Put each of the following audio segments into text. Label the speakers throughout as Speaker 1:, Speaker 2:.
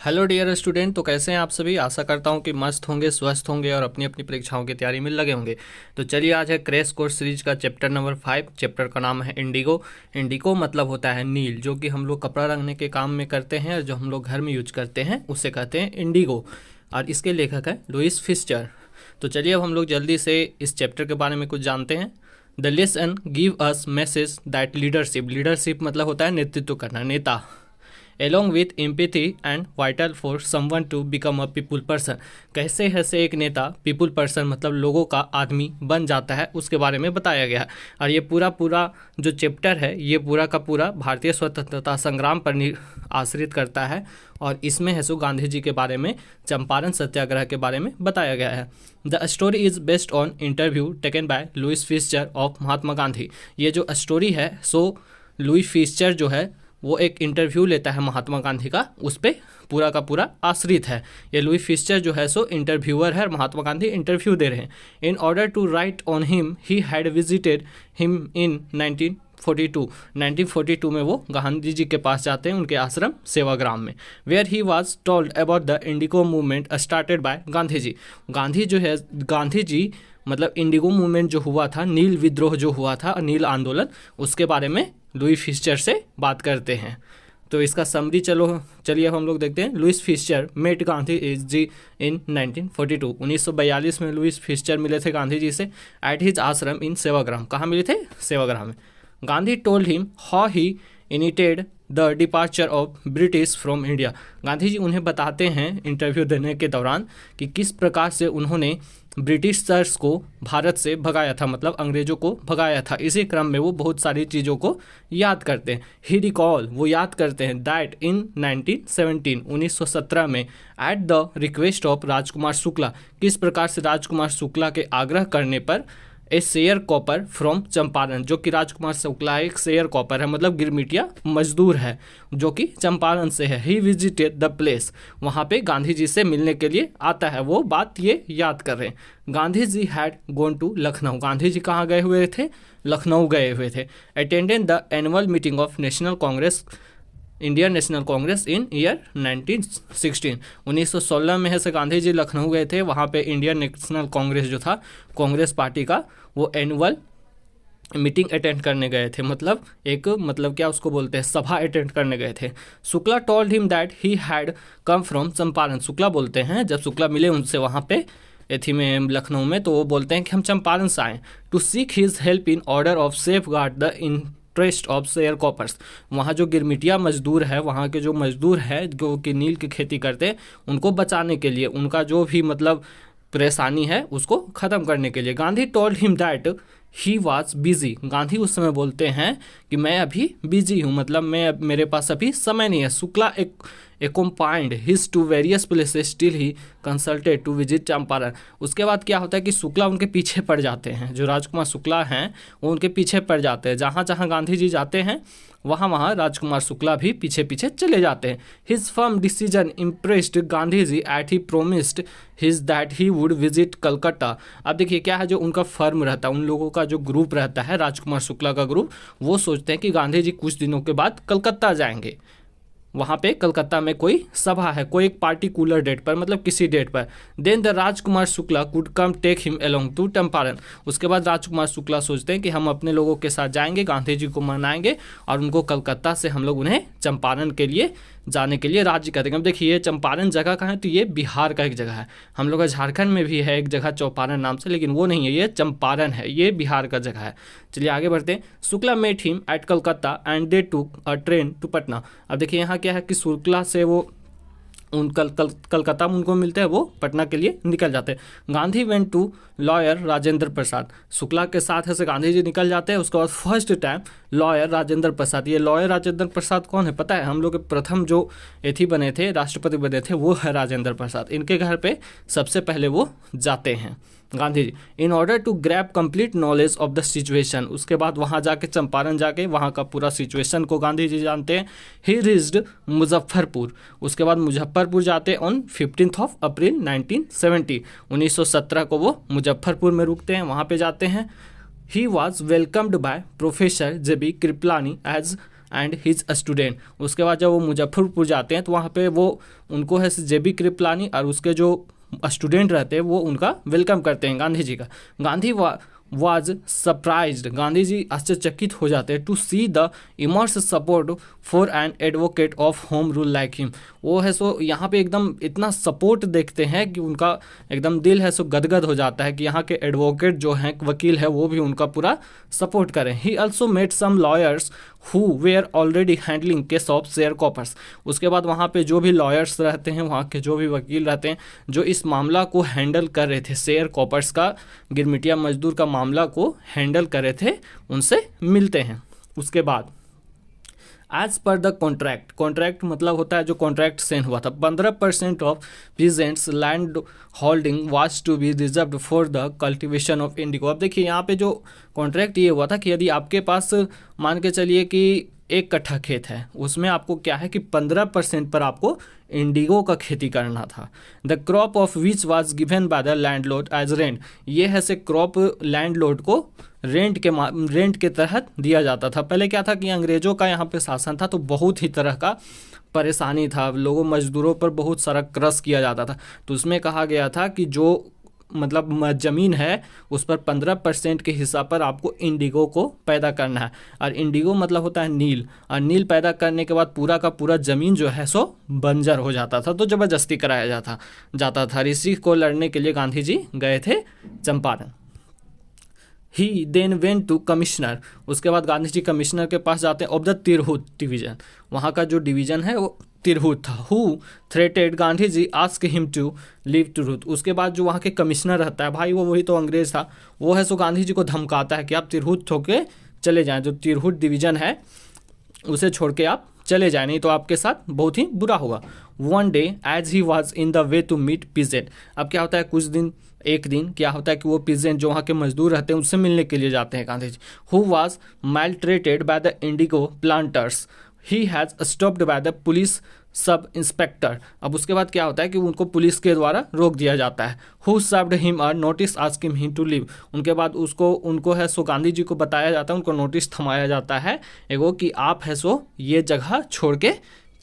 Speaker 1: Hello dear student. तो कैसे हैं आप सभी। आशा करता हूं कि मस्त होंगे, स्वस्थ होंगे और अपनी अपनी परीक्षाओं की तैयारी में लगे होंगे। तो चलिए, आज है क्रैश कोर्स सीरीज का चैप्टर नंबर 5। चैप्टर का नाम है इंडिगो। इंडिगो मतलब होता है नील, जो कि हम लोग कपड़ा रंगने के काम में करते हैं और जो हम लोग घर में यूज करते हैं उसे कहते हैं इंडिगो। और इसके लेखक हैं लुइस फिस्चर। तो चलिए, अब हम लोग जल्दी से इस चैप्टर के बारे में कुछ जानते हैं। The lesson give us message that leadership मतलब होता है नेतृत्व करना, नेता, along with empathy and vital for someone to become a people person। कैसे ऐसे एक नेता पीपुल पर्सन मतलब लोगों का आदमी बन जाता है, उसके बारे में बताया गया है। और ये पूरा जो चैप्टर है ये पूरा का पूरा भारतीय स्वतंत्रता संग्राम पर आश्रित करता है। और इसमें है सो गांधी जी के बारे में, चंपारण सत्याग्रह के बारे में बताया गया है। The story is based on interview taken by Louis Fischer of Mahatma Gandhi. ये जो स्टोरी है सो लुइस फिस्चर जो है वो एक इंटरव्यू लेता है महात्मा गांधी का, उस पर पूरा का पूरा आश्रित है। ये लुइस फिस्चर जो है सो इंटरव्यूअर है और महात्मा गांधी इंटरव्यू दे रहे हैं। In order to write on him he had visited him in 1942 में वो गांधी जी के पास जाते हैं, उनके आश्रम सेवाग्राम में। Where he was told about the indigo movement started by Gandhi ji. Gandhi जो है, गांधी जी मतलब इंडिगो मूवमेंट जो हुआ था, नील विद्रोह जो हुआ था, नील आंदोलन, उसके बारे में लुइस फिस्चर से बात करते हैं। तो इसका समरी चलिए हम लोग देखते हैं। लुइस फिस्चर मेट गांधी जी इन 1942। 1942 में लुइस फिस्चर मिले थे गांधी जी से एट हिज आश्रम इन सेवाग्राम। कहाँ मिले थे? सेवाग्राम में। Gandhi told him how he initiated the departure of British from India. Gandhi ji उन्हें बताते हैं इंटरव्यू देने के दौरान कि किस प्रकार से उन्होंने ब्रिटिशर्स को भारत से भगाया था, मतलब अंग्रेजों को भगाया था। इसी क्रम में वो बहुत सारी चीज़ों को याद करते हैं। ही रिकॉल, वो याद करते हैं दैट इन 1917 में at the request of Rajkumar Shukla, किस प्रकार से राजकुमार शुक्ला के आग्रह करने पर ए शेयर कॉपर फ्रॉम चंपारण, जो कि राजकुमार शुक्ला एक शेयर कॉपर है मतलब गिरमिटिया मजदूर है जो कि चंपारण से है। ही विजिटेड द प्लेस, वहाँ पे गांधी जी से मिलने के लिए आता है, वो बात ये याद कर रहे हैं। Gandhi ji had gone to Lucknow, Gandhi ji कहाँ गए हुए थे? लखनऊ गए हुए थे। Attended the annual meeting of national congress, Indian national congress in year 1916। 1916 में है से गांधी जी लखनऊ गए थे, वहाँ पे इंडियन नेशनल कांग्रेस जो था कांग्रेस पार्टी का, वो एनुअल मीटिंग अटेंड करने गए थे, मतलब क्या उसको बोलते हैं, सभा अटेंड करने गए थे। Shukla told him that he had come from Champaran. Shukla बोलते हैं, जब शुक्ला मिले उनसे वहाँ पे एथी में लखनऊ में, तो वो बोलते हैं कि हम चंपारण से आए to seek his help in order of safeguard the interest of sharecroppers. वहाँ जो गिरमिटिया मजदूर है, वहाँ के जो मजदूर है जो कि नील की खेती करते हैं, उनको बचाने के लिए, उनका जो भी मतलब परेशानी है उसको ख़त्म करने के लिए। Gandhi told him that he was busy. Gandhi उस समय बोलते हैं कि मैं अभी बिजी हूँ, मतलब मेरे पास अभी समय नहीं है। Shukla accompanied his to various places still he consulted to visit Champaran. उसके बाद क्या होता है कि शुक्ला उनके पीछे पड़ जाते हैं, जो राजकुमार शुक्ला हैं वो उनके पीछे पड़ जाते हैं। जहाँ जहाँ गांधी जी जाते हैं वहाँ राजकुमार शुक्ला भी पीछे पीछे चले जाते हैं। His firm decision impressed Gandhi ji at he promised his that he would visit Calcutta. अब देखिए क्या है, जो उनका फर्म रहता है, उन लोगों का जो ग्रुप रहता है, राजकुमार शुक्ला का ग्रुप, वो सोचते हैं कि गांधी जी कुछ दिनों के बाद कलकत्ता जाएंगे। वहाँ पे कलकत्ता में कोई सभा है, कोई एक पार्टिकुलर डेट पर, मतलब किसी डेट पर। Then the Rajkumar Shukla could come take him along to Champaran. उसके बाद राजकुमार शुक्ला सोचते हैं कि हम अपने लोगों के साथ जाएंगे, गांधी जी को मनाएंगे और उनको कलकत्ता से हम लोग उन्हें चंपारण के लिए जाने के लिए राज्य कहते हैं। अब देखिए ये चंपारण जगह कहाँ है, तो ये बिहार का एक जगह है। हम लोग का झारखंड में भी है एक जगह चौपारण नाम से, लेकिन वो नहीं है, ये चंपारण है, ये बिहार का जगह है। चलिए आगे बढ़ते हैं। Shukla met him at Calcutta and they took a train to Patna. अब देखिए यहाँ क्या है कि शुक्ला से वो कलकत्ता में उनको मिलते हैं, वो पटना के लिए निकल जाते हैं। Gandhi went to lawyer Rajendra Prasad. Shukla के साथ ऐसे गांधी जी निकल जाते हैं। उसके बाद फर्स्ट टाइम लॉयर राजेंद्र प्रसाद, ये लॉयर राजेंद्र प्रसाद कौन है पता है? हम लोग के प्रथम जो एथी बने थे, राष्ट्रपति बने थे, वो है राजेंद्र प्रसाद। इनके घर पे सबसे पहले वो जाते हैं Gandhi ji, in order to grab complete knowledge of the situation. उसके बाद वहाँ जाके चंपारण जाके वहाँ का पूरा सिचुएशन को गांधी जी जानते हैं। ही रीच्ड मुजफ्फरपुर। उसके बाद मुजफ्फरपुर जाते ऑन 15 अप्रैल 1970। 1917 को वो मुजफ्फरपुर में रुकते हैं, वहाँ पे जाते हैं। He was welcomed by professor JB Kripalani as and his student. उसके बाद जब वो मुजफ्फरपुर जाते हैं तो वहाँ पे वो उनको है JB कृपलानी और उसके जो स्टूडेंट रहते हैं वो उनका वेलकम करते हैं गांधी जी का। गांधी वाज सरप्राइज्ड, गांधी जी आश्चर्यचकित हो जाते हैं to see the immense support for an advocate of home rule like him. वो है सो यहाँ पे एकदम इतना सपोर्ट देखते हैं कि उनका एकदम दिल है सो गदगद हो जाता है कि यहाँ के एडवोकेट जो हैं, वकील है, वो भी उनका पूरा सपोर्ट करें। He also met some lawyers who were already handling case of sharecroppers. उसके बाद वहाँ पे जो भी लॉयर्स रहते हैं, वहाँ के जो भी वकील रहते हैं जो इस मामला को हैंडल कर रहे थे, शेयर कॉपर्स का, गिरमिटिया मजदूर का मामला को हैंडल कर रहे थे, उनसे मिलते हैं। उसके बाद as per the contract, contract मतलब होता है जो कॉन्ट्रैक्ट साइन हुआ था, 15% of peasants land holding was to be reserved for the cultivation of indigo. अब देखिए यहाँ पे जो कॉन्ट्रैक्ट ये हुआ था कि यदि आपके पास मान के चलिए कि 1 कट्ठा खेत है, उसमें आपको क्या है कि 15% पर आपको इंडिगो का खेती करना था। The crop of which was given by the landlord as rent, ये है से क्रॉप लैंडलॉर्ड को रेंट के तहत दिया जाता था। पहले क्या था कि अंग्रेजों का यहाँ पे शासन था तो बहुत ही तरह का परेशानी था, लोगों मजदूरों पर बहुत सारा क्रश किया जाता था। तो उसमें कहा गया था कि जो मतलब ज़मीन है उस पर 15% के हिस्सा पर आपको इंडिगो को पैदा करना है। और इंडिगो मतलब होता है नील, और नील पैदा करने के बाद पूरा का पूरा ज़मीन जो है सो बंजर हो जाता था, तो ज़बरदस्ती कराया जाता था। इसी को लड़ने के लिए गांधी जी गए थे चंपारण। ही देन वेंट टू कमिश्नर, उसके बाद गांधी जी कमिश्नर के पास जाते हैं ऑफ द तिरहुत डिवीजन, वहाँ का जो डिवीजन है वो तिरहुत था। Who threatened Gandhi ji ask him to leave Tirhut. उसके बाद जो वहाँ के कमिश्नर रहता है भाई, वो वही तो अंग्रेज था, वो है सो गांधी जी को धमकाता है कि आप तिरहुत छोड़ के चले जाएं, जो तिरहुत डिवीजन है उसे छोड़ के आप चले जाए, नहीं तो आपके साथ बहुत ही बुरा होगा। One day as he was in the way to meet peasant. अब क्या होता है एक दिन क्या होता है कि वो पीजेंट जो वहाँ के मजदूर रहते हैं उससे मिलने के लिए जाते हैं Gandhi ji. Who was maltreated by the indigo planters, he has stopped by the police sub inspector. अब उसके बाद क्या होता है कि उनको पुलिस के द्वारा रोक दिया जाता है। Who served him a notice asking him to leave, उनके बाद उनको है सो गांधी जी को बताया जाता है, उनको नोटिस थमाया जाता है एगो कि आप है सो ये जगह छोड़ के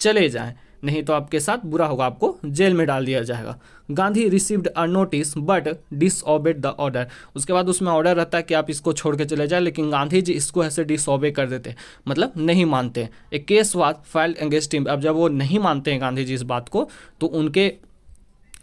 Speaker 1: चले जाएं, नहीं तो आपके साथ बुरा होगा, आपको जेल में डाल दिया जाएगा। Gandhi received a notice but disobeyed the order, उसके बाद उसमें ऑर्डर रहता है कि आप इसको छोड़ के चले जाए, लेकिन गांधी जी इसको ऐसे डिसओबे कर देते, मतलब नहीं मानते। A case was filed against him, अब जब वो नहीं मानते हैं गांधी जी इस बात को तो उनके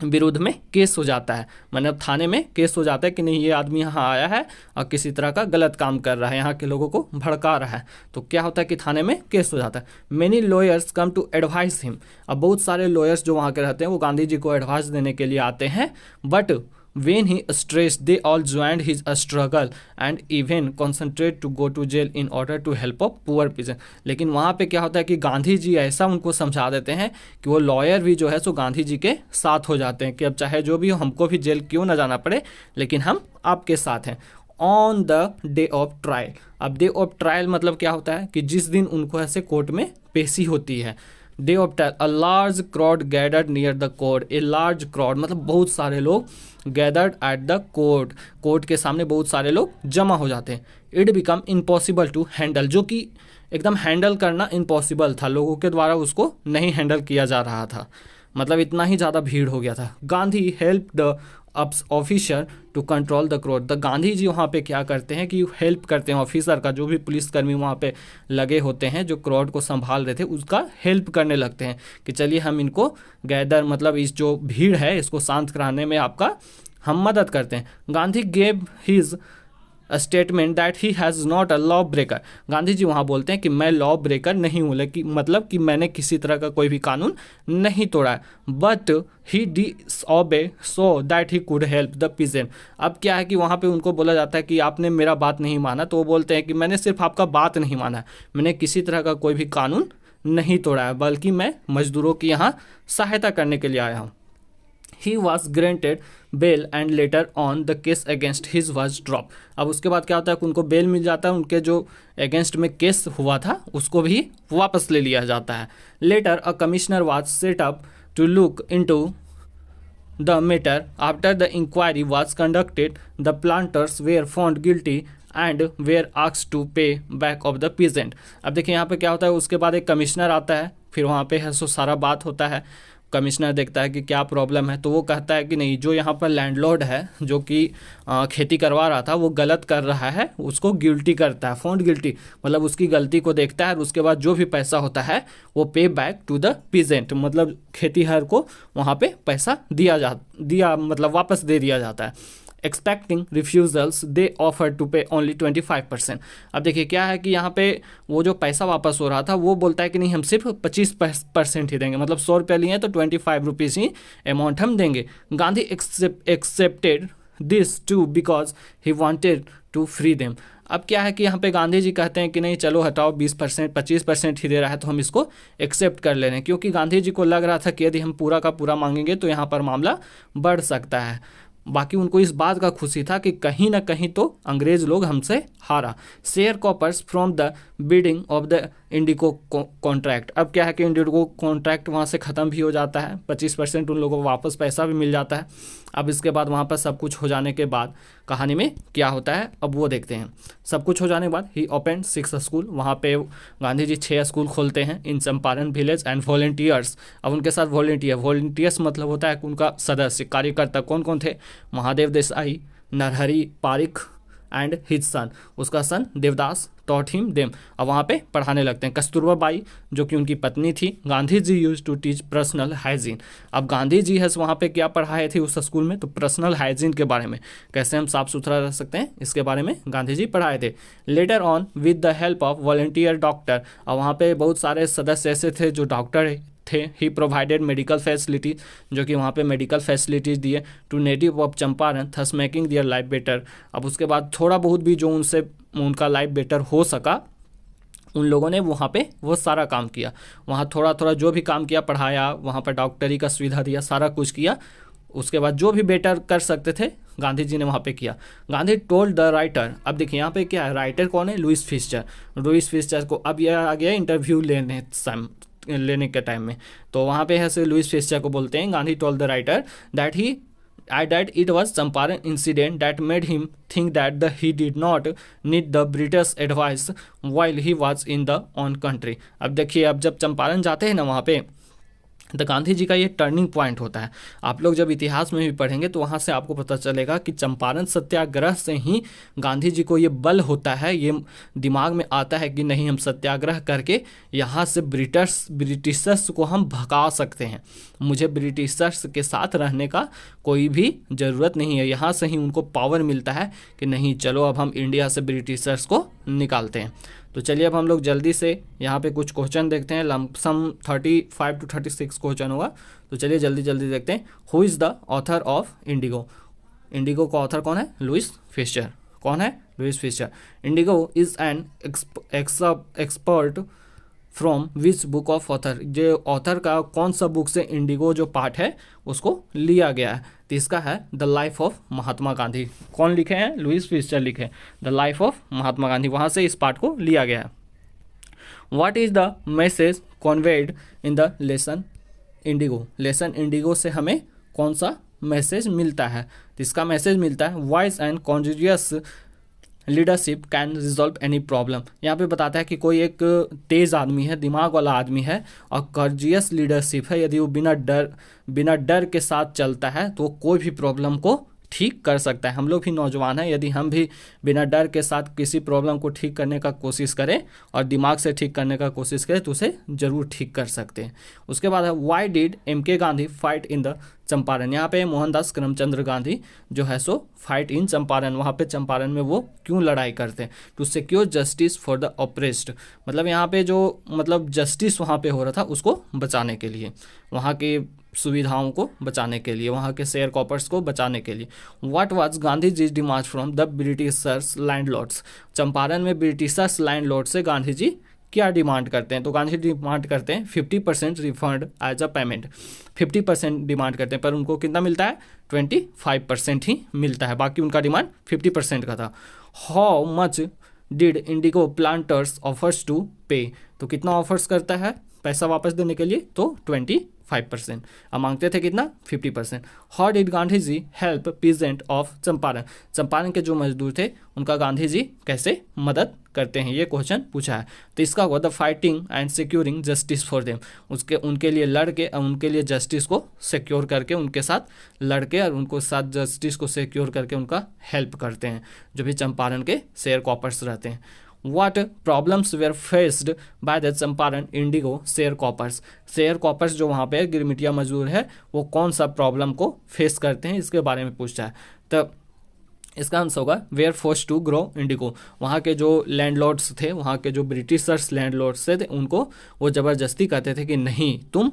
Speaker 1: विरोध में केस हो जाता है, मतलब थाने में केस हो जाता है कि नहीं ये आदमी यहाँ आया है और किसी तरह का गलत काम कर रहा है, यहाँ के लोगों को भड़का रहा है, तो क्या होता है कि थाने में केस हो जाता है। Many lawyers come to advise him, अब बहुत सारे लॉयर्स जो वहाँ के रहते हैं वो गांधी जी को एडवाइस देने के लिए आते हैं, but when he stressed they all joined his struggle and even concentrate to go to jail in order to help a poor peasant। लेकिन वहाँ पे क्या होता है कि गांधी जी ऐसा उनको समझा देते हैं कि वो लॉयर भी जो है सो गांधी जी के साथ हो जाते हैं कि अब चाहे जो भी हो हमको भी जेल क्यों ना जाना पड़े लेकिन हम आपके साथ हैं। On the day of trial, अब डे ऑफ ट्रायल मतलब क्या होता है कि जिस दिन उनको ऐसे कोर्ट में पेशी होती है। Day of trial a large crowd gathered near the court, a large crowd मतलब बहुत सारे लोग gathered at the court, court के सामने बहुत सारे लोग जमा हो जाते हैं। It become impossible to handle, जो कि एकदम हैंडल करना इम्पॉसिबल था, लोगों के द्वारा उसको नहीं हैंडल किया जा रहा था, मतलब इतना ही ज़्यादा भीड़ हो गया था। Gandhi help the officer to control the crowd, the Gandhi ji वहाँ पे क्या करते हैं कि हेल्प करते हैं ऑफिसर का, जो भी पुलिसकर्मी वहाँ पे लगे होते हैं जो क्राउड को संभाल रहे थे उसका हेल्प करने लगते हैं कि चलिए हम इनको गैदर मतलब इस जो भीड़ है इसको शांत कराने में आपका हम मदद करते हैं। Gandhi gave his statement that he has not a law breaker, Gandhi ji वहाँ बोलते हैं कि मैं लॉ ब्रेकर नहीं हूँ, लेकिन मतलब कि मैंने किसी तरह का कोई भी कानून नहीं तोड़ा है, but he disobey so that he could help the peasant. अब क्या है कि वहाँ पे उनको बोला जाता है कि आपने मेरा बात नहीं माना, तो वो बोलते हैं कि मैंने सिर्फ आपका बात नहीं माना है, मैंने किसी तरह का कोई भी कानून नहीं तोड़ा है, बल्कि मैं मजदूरों की यहाँ सहायता करने के लिए आया हूँ। He was granted bail and later on the case against his was dropped। अब उसके बाद क्या होता है कि उनको बेल मिल जाता है, उनके जो अगेंस्ट में केस हुआ था उसको भी वापस ले लिया जाता है। Later a commissioner was set up to look into the matter। After the inquiry was conducted the planters were found guilty and were asked to pay back of the peasant. अब देखिए यहाँ पे क्या होता है, उसके बाद एक कमिश्नर आता है, फिर वहाँ पे है सो सारा बात होता है। कमिश्नर देखता है कि क्या प्रॉब्लम है, तो वो कहता है कि नहीं, जो यहाँ पर लैंडलॉर्ड है जो कि खेती करवा रहा था वो गलत कर रहा है, उसको गिल्टी करता है, फाउंड गिल्टी, मतलब उसकी गलती को देखता है और उसके बाद जो भी पैसा होता है वो पे बैक टू द पीजेंट, मतलब खेतीहर को वहाँ पे पैसा दिया मतलब वापस दे दिया जाता है। Expecting refusals they offer to pay only 25%। अब देखिए क्या है कि यहाँ पे वो जो पैसा वापस हो रहा था वो बोलता है कि नहीं, हम सिर्फ 25% ही देंगे, मतलब 100 रुपये लिए हैं तो 25 रुपीज़ ही अमाउंट हम देंगे। Gandhi accepted this to because he wanted to free them. अब क्या है कि यहाँ पे गांधी जी कहते हैं कि नहीं चलो हटाओ, 20% 25% ही दे रहा है तो हम इसको एक्सेप्ट कर ले रहे हैं, क्योंकि गांधी जी को लग रहा था कि यदि हम पूरा का पूरा मांगेंगे तो यहाँ पर मामला बढ़ सकता है। बाकी उनको इस बात का खुशी था कि कहीं ना कहीं तो अंग्रेज लोग हमसे हारा। Sharecroppers from the bidding of the indigo contract. अब क्या है कि इंडिको कॉन्ट्रैक्ट वहाँ से ख़त्म भी हो जाता है, 25% उन लोगों को वापस पैसा भी मिल जाता है। अब इसके बाद वहाँ पर सब कुछ हो जाने के बाद कहानी में क्या होता है अब वो देखते हैं। सब कुछ हो जाने के बाद ही ओपन 6 स्कूल, वहाँ पे गांधी जी 6 स्कूल खोलते हैं इन चंपारण विलेज एंड वॉलेंटियर्स। अब उनके साथ वॉलेंटियर्स मतलब होता है कि उनका सदस्य कार्यकर्ता कौन कौन थे, Mahadev Desai, Narhari Parikh and his son, उसका son Devdas taught him them. अब वहाँ पे पढ़ाने लगते हैं। कस्तूरबा बाई जो कि उनकी पत्नी थी, Gandhi ji use to teach personal hygiene. अब गांधी जी है वहाँ पे क्या पढ़ाए थे उस स्कूल में, तो पर्सनल हाइजीन के बारे में, कैसे हम साफ सुथरा रह सकते हैं इसके बारे में गांधी जी पढ़ाए थे। Later on with the help of volunteer doctor, अब वहाँ पे बहुत सारे सदस्य ऐसे थे जो डॉक्टर थे। ही प्रोवाइडेड मेडिकल फैसिलिटी, जो कि वहाँ पे मेडिकल फैसिलिटीज़ दिए to native of Champaran, thus making their life better. अब उसके बाद थोड़ा बहुत भी जो उनका लाइफ बेटर हो सका उन लोगों ने वहाँ पे वो सारा काम किया। वहाँ थोड़ा थोड़ा जो भी काम किया, पढ़ाया, वहाँ पर डॉक्टरी का सुविधा दिया, सारा कुछ किया। उसके बाद जो भी बेटर कर सकते थे गांधी जी ने वहाँ पे किया। गांधी टोल्ड द राइटर, अब देखिए यहाँ पे क्या है, राइटर कौन है, लुइस फिस्चर। लुइस फिस्चर को अब यह आ गया इंटरव्यू लेने के टाइम में, तो वहाँ पे है से लुइस फिस्चर को बोलते हैं, Gandhi told the writer that it was Champaran incident that made him think that he did not need the British advice while he was in the own country। अब देखिए, अब जब चंपारण जाते हैं ना वहाँ पे, तो गांधी जी का ये टर्निंग पॉइंट होता है। आप लोग जब इतिहास में भी पढ़ेंगे तो वहाँ से आपको पता चलेगा कि चंपारण सत्याग्रह से ही गांधी जी को ये बल होता है, ये दिमाग में आता है कि नहीं, हम सत्याग्रह करके यहाँ से ब्रिटिशर्स को हम भगा सकते हैं, मुझे ब्रिटिशर्स के साथ रहने का कोई भी ज़रूरत नहीं है। यहाँ से ही उनको पावर मिलता है कि नहीं चलो अब हम इंडिया से ब्रिटिशर्स को निकालते हैं। तो चलिए अब हम लोग जल्दी से यहाँ पे कुछ क्वेश्चन देखते हैं, लमसम 35 to 36 क्वेश्चन होगा, तो चलिए जल्दी जल्दी देखते हैं। Who is the author of Indigo? Indigo का ऑथर कौन है? Louis Fischer. कौन है? Louis Fischer. Indigo is an expert from which book of author? जो ऑथर का कौन सा बुक से इंडिगो जो पार्ट है उसको लिया गया है? तो इसका है the life of Mahatma Gandhi. कौन लिखे हैं? लुइस फिस्चर लिखे हैं the life of Mahatma Gandhi, वहाँ से इस पार्ट को लिया गया है। What is the message conveyed in the lesson Indigo? Lesson Indigo से हमें कौन सा मैसेज मिलता है? तो इसका मैसेज मिलता है wise and conscious leadership can resolve any problem. यहाँ पे बताता है कि कोई एक तेज़ आदमी है, दिमाग वाला आदमी है, और कॉन्जियस लीडरशिप है, यदि वो बिना डर के साथ चलता है तो कोई भी प्रॉब्लम को ठीक कर सकता है। हम लोग भी नौजवान हैं, यदि हम भी बिना डर के साथ किसी प्रॉब्लम को ठीक करने का कोशिश करें और दिमाग से ठीक करने का कोशिश करें तो उसे ज़रूर ठीक कर सकते हैं। उसके बाद है why did MK Gandhi fight in the Champaran? यहाँ पे मोहनदास करमचंद्र गांधी जो है सो फाइट इन चंपारण, वहाँ पे चंपारण में वो क्यों लड़ाई करते हैं? To secure justice for the oppressed, मतलब यहाँ पे जो जस्टिस वहाँ पे हो रहा था उसको बचाने के लिए, वहाँ के सुविधाओं को बचाने के लिए, वहाँ के शेयर कॉपर्स को बचाने के लिए। What was Gandhi ji demand from the britishers landlords? Champaran में ब्रिटिशर्स लैंडलॉर्ड से गांधी जी क्या डिमांड करते हैं? तो गांधी डिमांड करते हैं 50% refund as a payment. 50% demand करते हैं, पर उनको कितना मिलता है? 25% ही मिलता है, बाकी उनका डिमांड 50% का था। How much did indigo planters offers to pay? तो कितना ऑफर्स करता है पैसा वापस देने के लिए? तो 25%, अब मांगते थे कितना 50%। How did Gandhi ji help peasant of Champaran, Champaran के जो मजदूर थे उनका गांधी जी कैसे मदद करते हैं, ये क्वेश्चन पूछा है। तो इसका हुआ the fighting and securing justice for them, उनके लिए लड़ के उनके लिए जस्टिस को सिक्योर करके, उनके साथ लड़के और उनको साथ जस्टिस को सिक्योर करके उनका हेल्प करते हैं जो भी चंपारण के शेयर कॉपर्स रहते हैं। What problems were faced by the Champaran indigo share croppers, share croppers जो वहाँ पे गिरमिटिया मजदूर है वो कौन सा प्रॉब्लम को फेस करते हैं, इसके बारे में पूछता है। तो इसका आंसर होगा were forced to grow indigo, वहाँ के जो लैंडलॉर्ड्स थे, वहाँ के जो ब्रिटिशर्स लैंडलॉर्ड्स थे उनको वो ज़बरदस्ती कहते थे कि नहीं तुम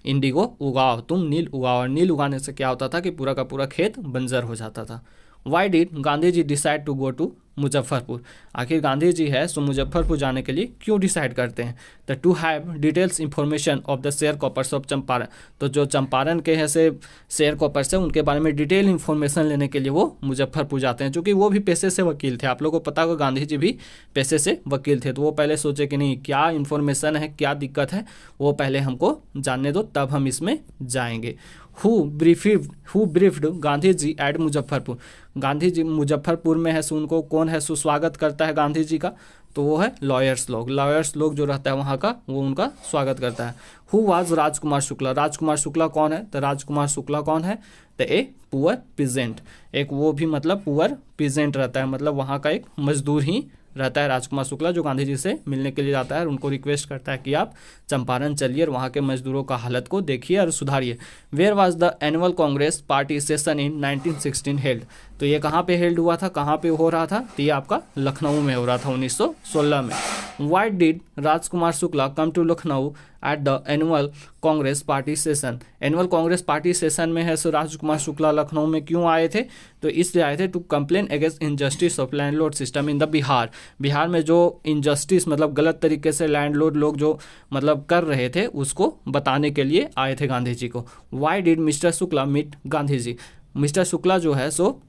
Speaker 1: इंडिगो उगाओ, तुम नील उगाओ, और नील उगाने से क्या होता था कि पूरा का पूरा खेत बंजर हो जाता था। Why did Gandhi ji decide to go to Muzaffarpur, आखिर गांधी जी है सो मुजफ्फरपुर जाने के लिए क्यों डिसाइड करते हैं। The to have details information of the share croppers of Champaran, तो जो चंपारण के हैं से शेयर कॉपर्स है उनके बारे में डिटेल इंफॉर्मेशन लेने के लिए वो मुजफ्फरपुर जाते हैं, क्योंकि वो भी पेशे से वकील थे। आप लोगों को पता होगा गांधी जी भी पेशे से वकील थे, तो वो पहले सोचे कि नहीं क्या इन्फॉर्मेशन है, क्या दिक्कत है, वो पहले हमको जानने दो तब हम इसमें जाएंगे। Who briefed Gandhi ji at Muzaffarpur, Gandhi ji Muzaffarpur में है सो उनको कौन है सो स्वागत करता है गांधी जी का, तो वो है लॉयर्स लोग जो रहता है वहाँ का वो उनका स्वागत करता है। हु वाज राजकुमार शुक्ला, राजकुमार शुक्ला कौन है, तो राजकुमार शुक्ला कौन है, तो ए पुअर पीजेंट, एक वो भी मतलब पुअर पीजेंट रहता है, मतलब वहाँ का एक मजदूर ही रहता है राजकुमार शुक्ला, जो गांधी जी से मिलने के लिए जाता है और उनको रिक्वेस्ट करता है कि आप चंपारण चलिए और वहाँ के मजदूरों का हालत को देखिए और सुधारिए। Where was the annual Congress party session in 1916 held, तो ये कहाँ पे हेल्ड हुआ था, कहाँ पे हो रहा था, तो ये आपका लखनऊ में हो रहा था 1916 में। Why did Rajkumar Shukla come to Lucknow at the annual Congress party session, annual Congress party session में है सो राजकुमार शुक्ला लखनऊ में क्यों आए थे, तो इसलिए आए थे to complain against injustice of landlord system in the Bihar, Bihar में जो इनजस्टिस मतलब गलत तरीके से लैंडलॉर्ड लोग जो मतलब कर रहे थे उसको बताने के लिए आए थे गांधी जी को। Why did mister Shukla meet Gandhi ji, mister Shukla जो है सो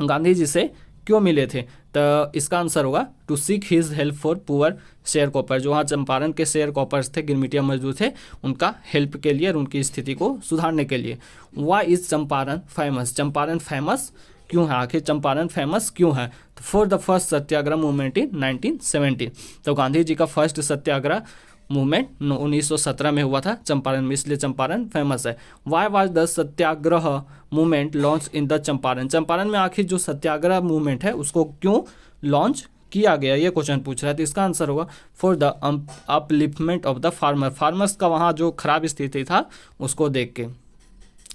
Speaker 1: गांधी जी से क्यों मिले थे, तो इसका आंसर होगा to seek his help for poor share cropper, जो वहाँ चंपारण के शेयर कॉपर्स थे, गिरमिटिया मजदूर थे, उनका हेल्प के लिए और उनकी स्थिति को सुधारने के लिए। Why is Champaran famous, Champaran famous क्यों है, आखिर चंपारण फेमस क्यों है, तो for the first satyagraha movement in 1917, तो गांधी जी का फर्स्ट सत्याग्रह मूवमेंट 1917 में हुआ था चंपारण में, इसलिए चंपारण फेमस है। Why was the Satyagraha movement launch in the Champaran, Champaran में आखिर जो सत्याग्रह मूवमेंट है उसको क्यों लॉन्च किया गया, ये क्वेश्चन पूछ रहा है, तो इसका आंसर होगा for the upliftment of the farmer, farmers का वहाँ जो खराब स्थिति था उसको देख के।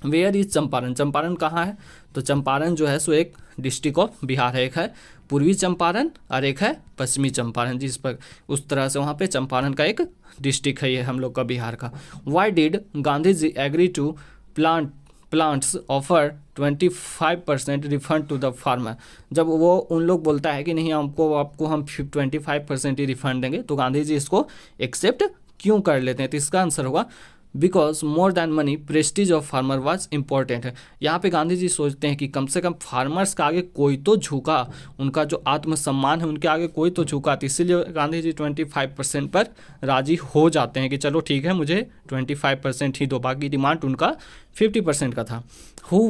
Speaker 1: वेयर इज चंपारण, चंपारण कहाँ है, तो चंपारण जो है सो एक डिस्ट्रिक्ट ऑफ बिहार है, एक है पूर्वी चंपारण और एक है पश्चिमी चंपारण, जिस पर उस तरह से वहाँ पे चंपारण का एक डिस्ट्रिक्ट है ये हम लोग का बिहार का। Why did Gandhi ji agree to plants offer 25% refund to the farmer, जब वो उन लोग बोलता है कि नहीं आपको हम 25% ही रिफंड देंगे, तो गांधी जी इसको एक्सेप्ट क्यों कर लेते हैं, तो इसका आंसर होगा because more than money Prestige of farmer was important है। यहाँ पे गांधी जी सोचते हैं कि कम से कम फार्मर्स का आगे कोई तो झुका, उनका जो आत्मसम्मान है उनके आगे कोई तो झुका, तो इसीलिए गांधी जी 25% पर राजी हो जाते हैं कि चलो ठीक है मुझे 25% ही दो, बाकी डिमांड उनका 50% का था। हु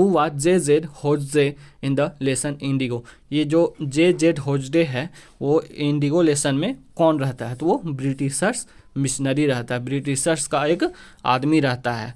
Speaker 1: वाज जे होजडे इन द लेसन इंडिगो, ये जो जे होजडे है वो इंडिगो लेसन में कौन रहता है, तो वो ब्रिटिशर्स मिशनरी रहता है, ब्रिटिशर्स का एक आदमी रहता है।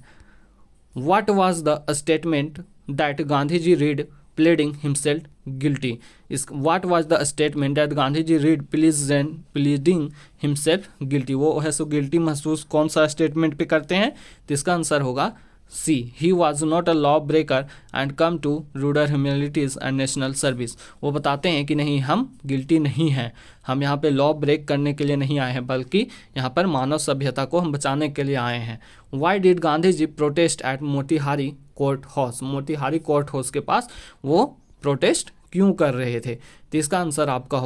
Speaker 1: What was the statement that Gandhi ji read pleading himself guilty, इस what was the statement that Gandhi ji read pleading himself guilty, वो है सो गिल्टी महसूस कौन सा स्टेटमेंट पे करते हैं, तो इसका आंसर होगा C he was not a law breaker and come to rural humanities and national service, वो बताते हैं कि नहीं हम गिल्टी नहीं हैं, हम यहाँ पे लॉ ब्रेक करने के लिए नहीं आए हैं बल्कि यहाँ पर मानव सभ्यता को हम बचाने के लिए आए हैं। Why did Gandhi ji protest at Motihari court house, Motihari court house के पास वो प्रोटेस्ट क्यों कर रहे थे, तो इसका आंसर आपका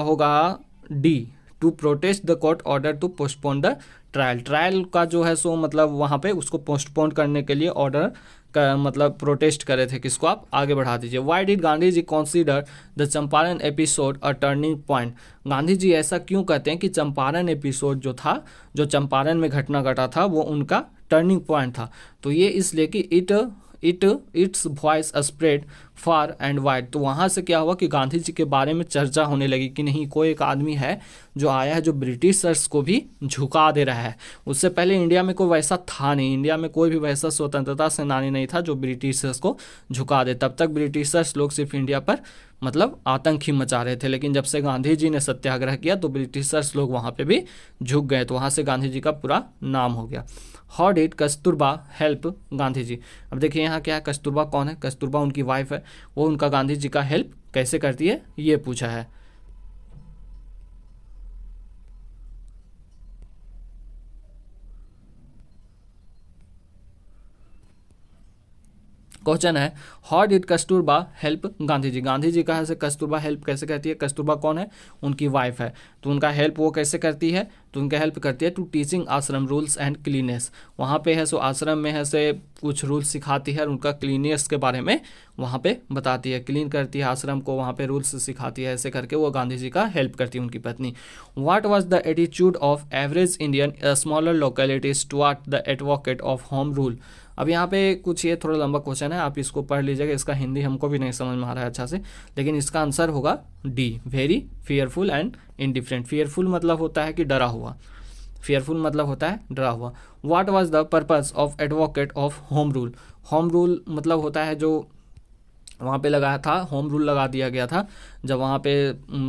Speaker 1: होगा D to protest the court order to postpone the trial, trial का जो है सो मतलब वहाँ पे उसको पोस्टपोन करने के लिए ऑर्डर मतलब प्रोटेस्ट करे थे, किसको आप आगे बढ़ा दीजिए। Why did Gandhi ji consider the Champaran episode a turning point. Gandhi ji ऐसा क्यों कहते हैं कि चंपारण एपिसोड जो था, जो चंपारण में घटना घटा था, वो उनका टर्निंग पॉइंट था। तो ये इसलिए कि it's voice spread far and wide. तो वहाँ से क्या हुआ कि गांधी जी के बारे में चर्चा होने लगी कि नहीं, कोई एक आदमी है जो आया है जो ब्रिटिशर्स को भी झुका दे रहा है। उससे पहले इंडिया में कोई वैसा था नहीं, इंडिया में कोई भी वैसा स्वतंत्रता सेनानी नहीं था जो ब्रिटिशर्स को झुका दे। तब तक ब्रिटिशर्स लोग सिर्फ इंडिया पर मतलब आतंक ही मचा रहे थे, लेकिन जब से गांधी जी ने सत्याग्रह किया तो ब्रिटिशर्स लोग वहाँ पे भी झुक गए, तो वहाँ से गांधी जी का पूरा नाम हो गया। How did Kasturba help Gandhi ji. अब देखिए यहाँ क्या है, कस्तूरबा कौन है, कस्तूरबा उनकी वाइफ है, वो उनका गांधी जी का हेल्प कैसे करती है ये पूछा है। क्वेश्चन है how did Kasturba help Gandhi ji. Gandhi ji कहा से कस्तूरबा हेल्प कैसे करती है। कस्तूरबा कौन है, उनकी वाइफ है, तो उनका हेल्प वो कैसे करती है, तो उनका हेल्प करती है टू टीचिंग आश्रम रूल्स एंड क्लीनेस। वहाँ पे है सो आश्रम में है से कुछ रूल्स सिखाती है और उनका क्लीनेस के बारे में वहाँ पे बताती है, क्लीन करती है आश्रम को, वहाँ पे रूल्स सिखाती है, ऐसे करके वो गांधी जी का हेल्प करती है उनकी पत्नी। What was the attitude of average Indian smaller localities toward the advocate of home rule. अब यहाँ पे कुछ ये थोड़ा लंबा क्वेश्चन है, आप इसको पढ़ लीजिएगा, इसका हिंदी हमको भी नहीं समझ में आ रहा है अच्छा से, लेकिन इसका आंसर होगा D, very fearful and indifferent. Fearful मतलब होता है कि डरा हुआ, फियरफुल मतलब होता है डरा हुआ। What was the purpose of advocate of home rule. Home rule मतलब होता है जो वहाँ पे लगाया था, होम रूल लगा दिया गया था जब वहाँ पे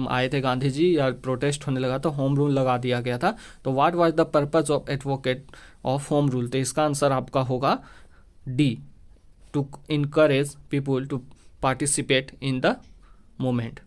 Speaker 1: आए थे गांधी जी या प्रोटेस्ट होने लगा तो होम रूल लगा दिया गया था। तो what was the purpose of advocate of home rule, तो इसका आंसर आपका होगा D, to encourage people to participate in the movement.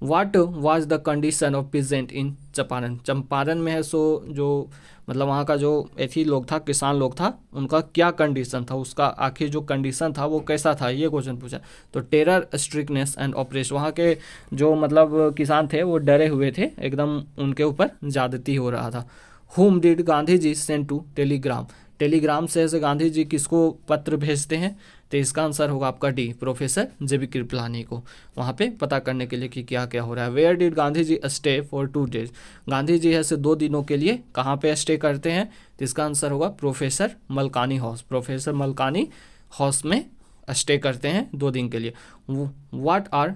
Speaker 1: What was the condition of peasant in Champaran. Champaran में है सो जो मतलब वहाँ का जो एथी लोग था, किसान लोग था, उनका क्या कंडीशन था, उसका आखिर जो कंडीशन था वो कैसा था, ये क्वेश्चन पूछा। तो टेरर, स्ट्रिक्टनेस एंड ऑपरेशन। वहाँ के जो मतलब किसान थे वो डरे हुए थे, एकदम उनके ऊपर ज्यादती हो रहा था। Whom did Gandhi ji send to telegram. Telegram से गांधी जी किसको पत्र भेजते हैं, तो इसका आंसर होगा आपका डी, प्रोफेसर जेबी कृपलानी को, वहाँ पे पता करने के लिए कि क्या क्या हो रहा है। Where did Gandhi ji stay for 2 days। Gandhi ji ऐसे 2 दिनों के लिए कहाँ पे स्टे करते हैं, तो इसका आंसर होगा professor Malkani house. Professor Malkani house में स्टे करते हैं 2 दिन के लिए। What are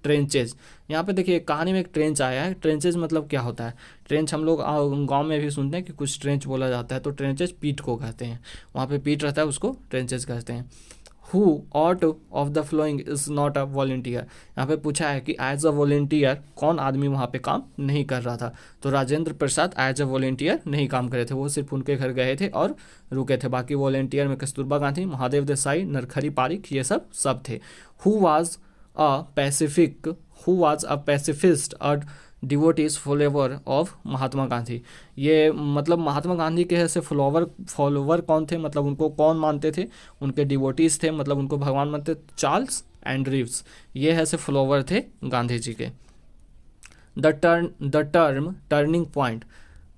Speaker 1: trenches. यहाँ पे देखिए कहानी में एक ट्रेंच आया है। ट्रेंचेज मतलब क्या होता है, ट्रेंच हम लोग गांव में भी सुनते हैं कि कुछ ट्रेंच बोला जाता है, तो ट्रेंचेज पीट को कहते हैं, वहाँ पे पीट रहता है उसको ट्रेंचेज कहते हैं। Who out of the following is not a volunteer. यहाँ पे पूछा है कि एज अ वॉलेंटियर कौन आदमी वहाँ पे काम नहीं कर रहा था, तो Rajendra Prasad as a volunteer नहीं काम करे थे, वो सिर्फ उनके घर गए थे और रुके थे। बाकी वॉलेंटियर में कस्तूरबा गांधी, महादेव देसाई, नरखरी पारिक, ये सब थे। Who was a pacifist or devotees follower of महात्मा गांधी। ये मतलब महात्मा गांधी के ऐसे फॉलोवर कौन थे, मतलब उनको कौन मानते थे, उनके डिवोटीज थे, मतलब उनको भगवान मानते। चार्ल्स एंड्रीव्स, ये ऐसे फॉलोवर थे गांधी जी के। The term turning point.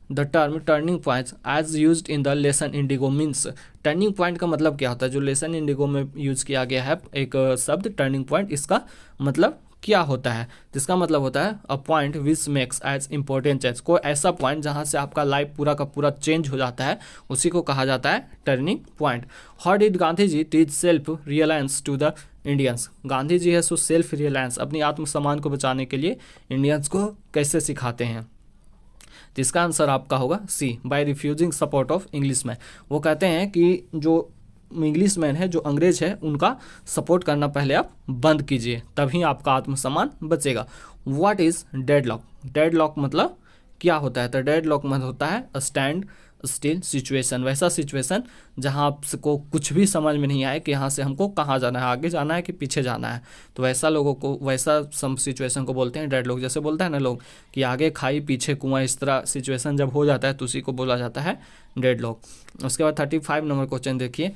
Speaker 1: The term turning point as used in the lesson indigo means. Turning point का मतलब क्या होता है, जो लेसन इंडिगो में यूज किया गया है एक शब्द टर्निंग पॉइंट, इसका मतलब क्या होता है, तो इसका मतलब होता है a point which makes as important change. कोई ऐसा पॉइंट जहां से आपका लाइफ पूरा का पूरा चेंज हो जाता है, उसी को कहा जाता है turning point. How did Gandhi ji teach self reliance to the Indians. Gandhi ji है सो सेल्फ रियलायंस, अपनी आत्मसम्मान को बचाने के लिए इंडियंस को कैसे सिखाते हैं, तो इसका आंसर आपका होगा C, by refusing support of English man. वो कहते हैं कि जो इंग्लिश मैन है, जो अंग्रेज है, उनका सपोर्ट करना पहले आप बंद कीजिए, तभी आपका आत्मसम्मान बचेगा। What is deadlock. डेडलॉक मतलब क्या होता है, तो डेडलॉक मतलब होता है स्टैंड स्टिल सिचुएशन, वैसा सिचुएशन जहां आपको कुछ भी समझ में नहीं आए कि यहाँ से हमको कहाँ जाना है, आगे जाना है कि पीछे जाना है, तो वैसा लोगों को, वैसा सिचुएशन को बोलते हैं डेडलॉक। जैसे बोलता है ना लोग कि आगे खाई पीछे कुआं, इस तरह सिचुएशन जब हो जाता है तो उसी को बोला जाता है डेडलॉक। उसके बाद 35 नंबर क्वेश्चन देखिए।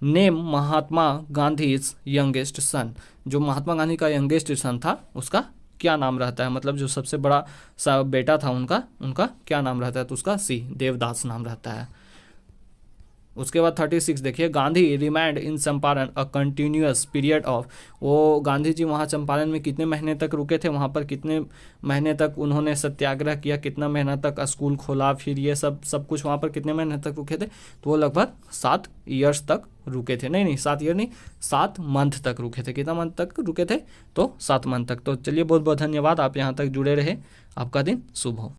Speaker 1: Name Mahatma Gandhi youngest son. जो महात्मा गांधी का यंगेस्ट सन था उसका क्या नाम रहता है, मतलब जो सबसे बड़ा सा बेटा था उनका क्या नाम रहता है, तो उसका सी, देवदास नाम रहता है। उसके बाद 36 देखिए, Gandhi remind in Champaran a continuous period of, वो गांधी जी वहाँ चंपारण में कितने महीने तक रुके थे, वहाँ पर कितने महीने तक उन्होंने सत्याग्रह किया, कितना महीना तक स्कूल खोला, फिर ये सब कुछ वहाँ पर कितने महीने तक रुके थे, तो वो लगभग 7 ईयर्स तक रुके थे। नहीं 7 ईयर नहीं, 7 मंथ तक रुके थे। कितना मंथ तक रुके थे, तो 7 मंथ तक। तो चलिए बहुत बहुत धन्यवाद, आप यहाँ तक जुड़े रहे, आपका दिन शुभ हो।